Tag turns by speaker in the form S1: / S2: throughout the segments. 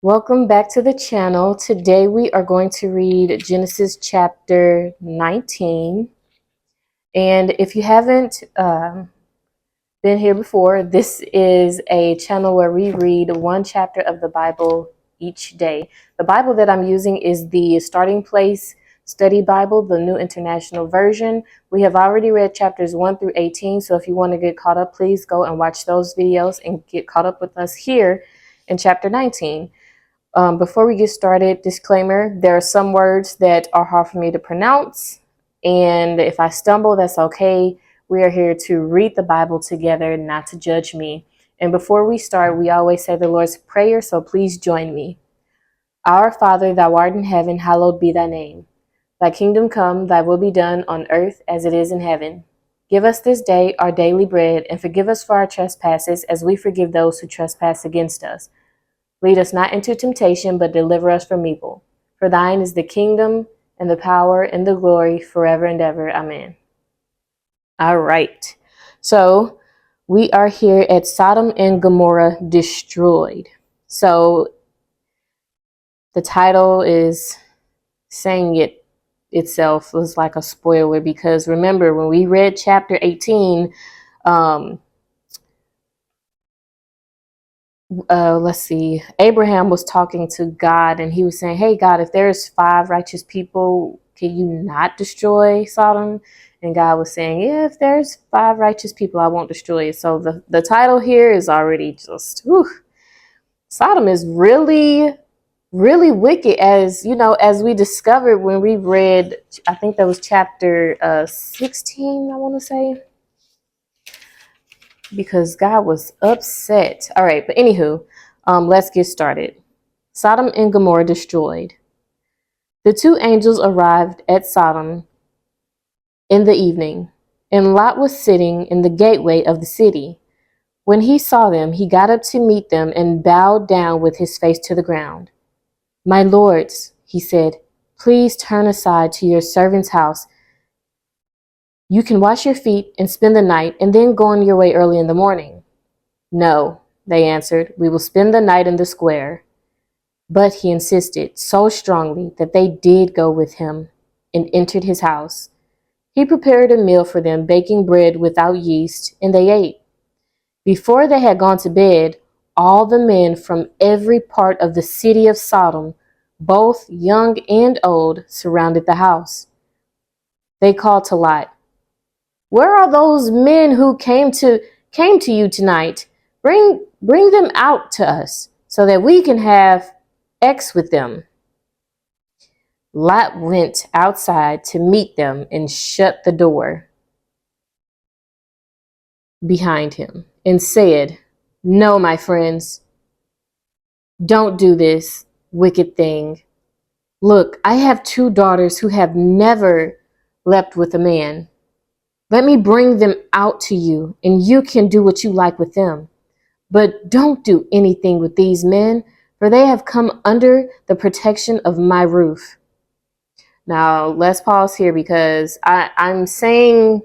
S1: Welcome back to the channel. Today we are going to read Genesis chapter 19. And if you haven't been here before, this is a channel where we read one chapter of the Bible each day. The Bible that I'm using is the Starting Place Study Bible, the New International Version. We have already read chapters 1 through 18. So if you want to get caught up, please go and watch those videos and get caught up with us here in chapter 19. Before we get started, disclaimer, there are some words that are hard for me to pronounce, and if I stumble, that's okay. We are here to read the Bible together, not to judge me. And before we start, we always say the Lord's Prayer, so please join me. Our Father, thou art in heaven, hallowed be thy name. Thy kingdom come, thy will be done on earth as it is in heaven. Give us this day our daily bread, and forgive us for our trespasses as we forgive those who trespass against us. Lead us not into temptation, but deliver us from evil. For thine is the kingdom and the power and the glory forever and ever. Amen. All right. So we are here at Sodom and Gomorrah destroyed. So the title is saying it itself was like a spoiler, because remember when we read chapter 18, let's see, Abraham was talking to God and he was saying, hey God, if there's 5 righteous people, can you not destroy Sodom? And God was saying, yeah, if there's 5 righteous people, I won't destroy it. So the title here is already just, whew. Sodom is really, really wicked, as you know, as we discovered when we read, I think that was chapter 16, I want to say, because God was upset. All right, but anywho, let's get started. Sodom and Gomorrah destroyed. The 2 angels arrived at Sodom in the evening, and Lot was sitting in the gateway of the city. When he saw them, he got up to meet them and bowed down with his face to the ground. My lords, he said, please turn aside to your servant's house. You can wash your feet and spend the night and then go on your way early in the morning. No, they answered, we will spend the night in the square. But he insisted so strongly that they did go with him and entered his house. He prepared a meal for them, baking bread without yeast, and they ate. Before they had gone to bed, all the men from every part of the city of Sodom, both young and old, surrounded the house. They called to Lot, where are those men who came to you tonight? Bring them out to us so that we can have X with them. Lot went outside to meet them and shut the door behind him and said, no, my friends, don't do this wicked thing. Look, I have 2 daughters who have never slept with a man. Let me bring them out to you, and you can do what you like with them. But don't do anything with these men, for they have come under the protection of my roof. Now, let's pause here, because I'm saying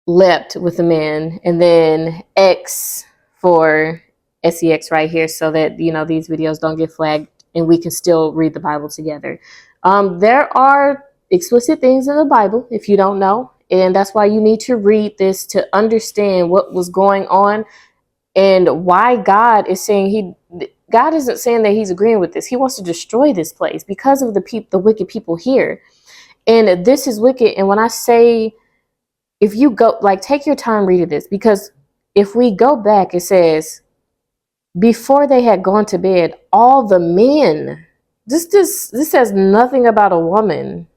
S1: leapt with a man, and then X for sex right here, so that, you know, these videos don't get flagged and we can still read the Bible together. There are explicit things in the Bible, if you don't know, and that's why you need to read this to understand what was going on and why God is saying God isn't saying that he's agreeing with this. He wants to destroy this place because of the wicked people here. And this is wicked. And when I say, if you go, like, take your time reading this, because if we go back, it says, before they had gone to bed, all the men, this says nothing about a woman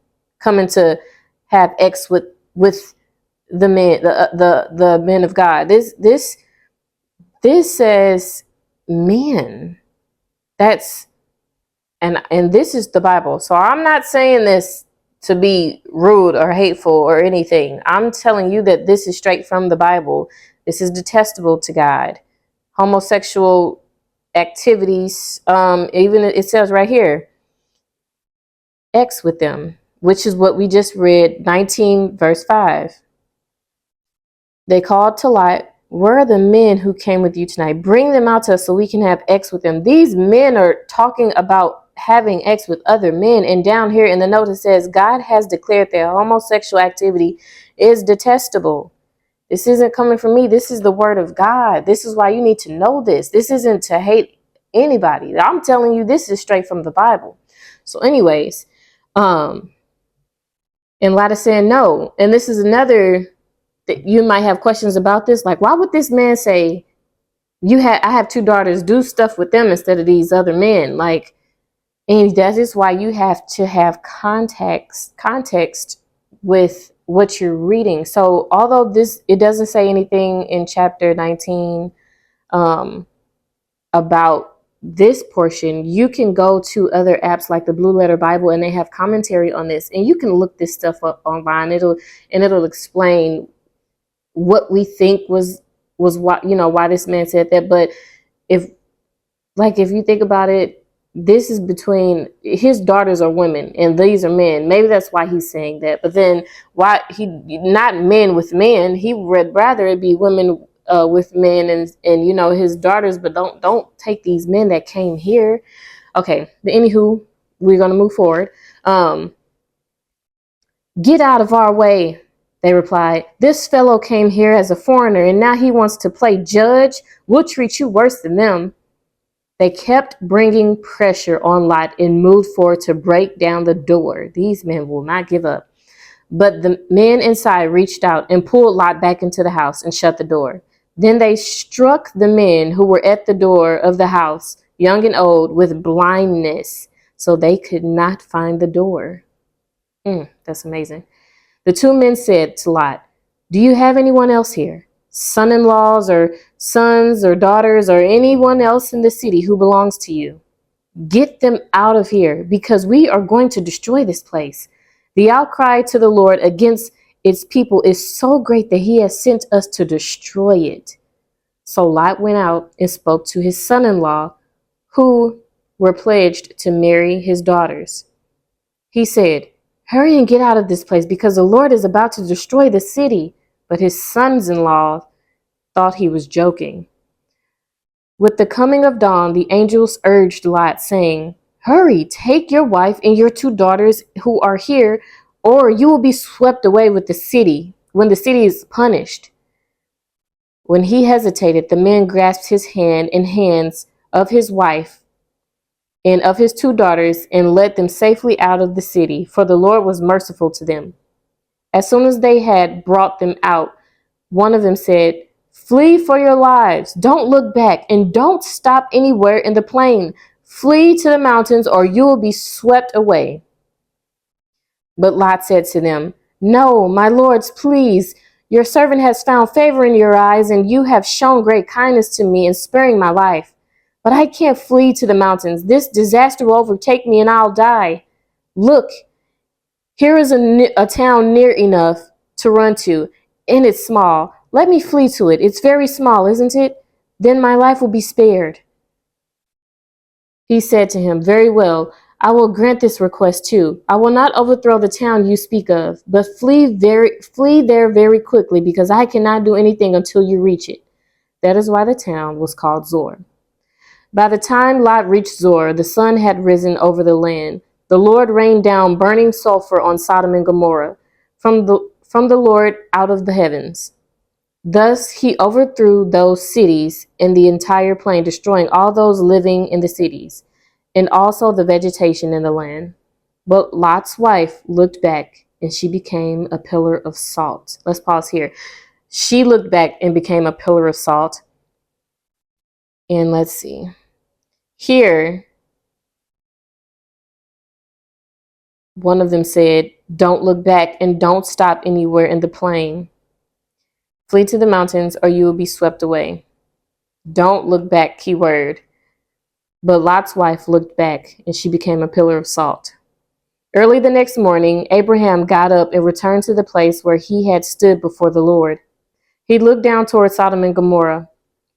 S1: coming to have X with the men, the men of God. This says men. And this is the Bible. So I'm not saying this to be rude or hateful or anything. I'm telling you that this is straight from the Bible. This is detestable to God. Homosexual activities, even it says right here, X with them, which is what we just read, 19 verse 5. They called to Lot, where are the men who came with you tonight? Bring them out to us so we can have X with them. These men are talking about having X with other men. And down here in the note, it says, God has declared that homosexual activity is detestable. This isn't coming from me. This is the word of God. This is why you need to know this. This isn't to hate anybody. I'm telling you, this is straight from the Bible. So anyways, and Lada said no. And this is another that you might have questions about this. Like, why would this man say, I have two daughters, do stuff with them instead of these other men? Like, and that is why you have to have context with what you're reading. So although it doesn't say anything in chapter 19 about this portion, you can go to other apps like the Blue Letter Bible, and they have commentary on this, and you can look this stuff up online. It'll explain what we think was why this man said that. But if you think about it, this is between his daughters are women and these are men. Maybe that's why he's saying that. But then why he not men with men? He would rather it be women with men and his daughters. But don't take these men that came here. Okay. But anywho, we're gonna move forward. Get out of our way, they replied. This fellow came here as a foreigner and now he wants to play judge. We'll treat you worse than them. They kept bringing pressure on Lot and moved forward to break down the door. These men will not give up. But the men inside reached out and pulled Lot back into the house and shut the door. Then they struck the men who were at the door of the house, young and old, with blindness, so they could not find the door. That's amazing. The two men said to Lot, do you have anyone else here? Son-in-laws or sons or daughters or anyone else in the city who belongs to you? Get them out of here because we are going to destroy this place. The outcry to the Lord against its people is so great that he has sent us to destroy it. So Lot went out and spoke to his son-in-law who were pledged to marry his daughters. He said, hurry and get out of this place because the Lord is about to destroy the city. But his sons-in-law thought he was joking. With the coming of dawn, the angels urged Lot, saying, hurry, take your wife and your two daughters who are here, or you will be swept away with the city when the city is punished. When he hesitated, the men grasped his hand and hands of his wife and of his two daughters and led them safely out of the city, for the Lord was merciful to them. As soon as they had brought them out, one of them said, flee for your lives. Don't look back and don't stop anywhere in the plain. Flee to the mountains or you will be swept away. But Lot said to them, no, my lords, please. Your servant has found favor in your eyes, and you have shown great kindness to me in sparing my life. But I can't flee to the mountains. This disaster will overtake me and I'll die. Look, here is a town near enough to run to, and it's small. Let me flee to it. It's very small, isn't it? Then my life will be spared. He said to him, very well, I will grant this request too. I will not overthrow the town you speak of, but flee there very quickly, because I cannot do anything until you reach it. That is why the town was called Zor. By the time Lot reached Zor, the sun had risen over the land. The Lord rained down burning sulfur on Sodom and Gomorrah from the Lord out of the heavens. Thus he overthrew those cities and the entire plain, destroying all those living in the cities, and also the vegetation in the land. But Lot's wife looked back, and she became a pillar of salt. Let's pause here. She looked back and became a pillar of salt. And let's see. Here, one of them said, don't look back and don't stop anywhere in the plain. Flee to the mountains or you will be swept away. Don't look back, keyword. But Lot's wife looked back and she became a pillar of salt. Early the next morning, Abraham got up and returned to the place where he had stood before the Lord. He looked down toward Sodom and Gomorrah,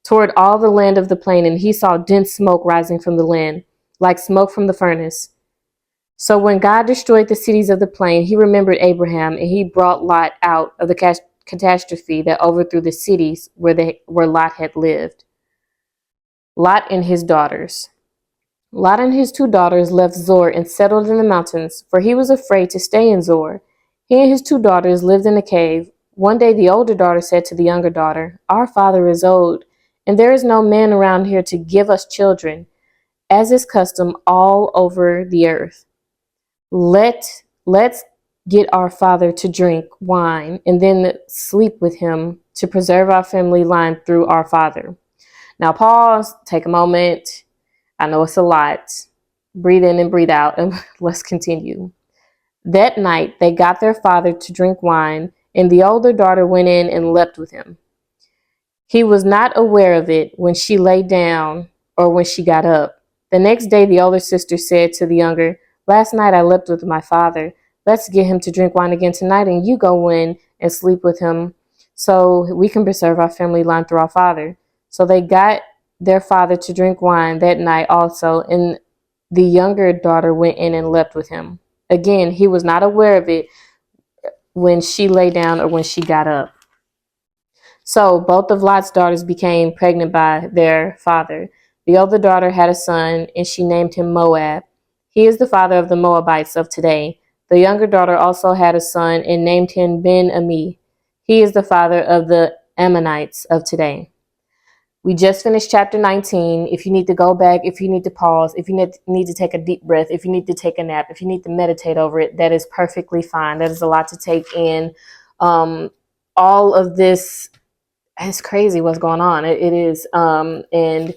S1: toward all the land of the plain, and he saw dense smoke rising from the land, like smoke from the furnace. So when God destroyed the cities of the plain, he remembered Abraham, and he brought Lot out of the catastrophe that overthrew the cities where Lot had lived. Lot and his daughters. Lot and his 2 daughters left Zor and settled in the mountains, for he was afraid to stay in Zor. He and his 2 daughters lived in a cave. One day the older daughter said to the younger daughter, "Our father is old, and there is no man around here to give us children, as is custom all over the earth. Let's get our father to drink wine and then sleep with him to preserve our family line through our father." Now pause, take a moment. I know it's a lot. Breathe in and breathe out, and let's continue. That night they got their father to drink wine, and the older daughter went in and leapt with him. He was not aware of it when she lay down or when she got up. The next day the older sister said to the younger, "Last night I leapt with my father. Let's get him to drink wine again tonight, and you go in and sleep with him so we can preserve our family line through our father." So they got their father to drink wine that night also, and the younger daughter went in and leapt with him. Again, he was not aware of it when she lay down or when she got up. So both of Lot's daughters became pregnant by their father. The older daughter had a son, and she named him Moab. He is the father of the Moabites of today. The younger daughter also had a son and named him Ben-Ami. He is the father of the Ammonites of today. We just finished chapter 19. If you need to go back, if you need to pause, if you need to take a deep breath, if you need to take a nap, if you need to meditate over it, that is perfectly fine. That is a lot to take in. All of this, it's crazy what's going on. It is. And,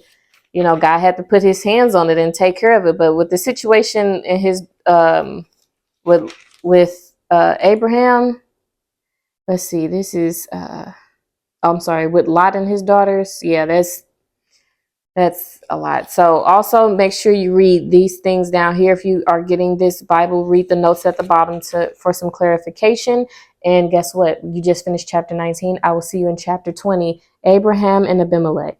S1: you know, God had to put his hands on it and take care of it. But with the situation in his, with Abraham, let's see, this is, I'm sorry, with Lot and his daughters. Yeah, that's a lot. So also make sure you read these things down here. If you are getting this Bible, read the notes at the bottom for some clarification. And guess what? You just finished chapter 19. I will see you in chapter 20, Abraham and Abimelech.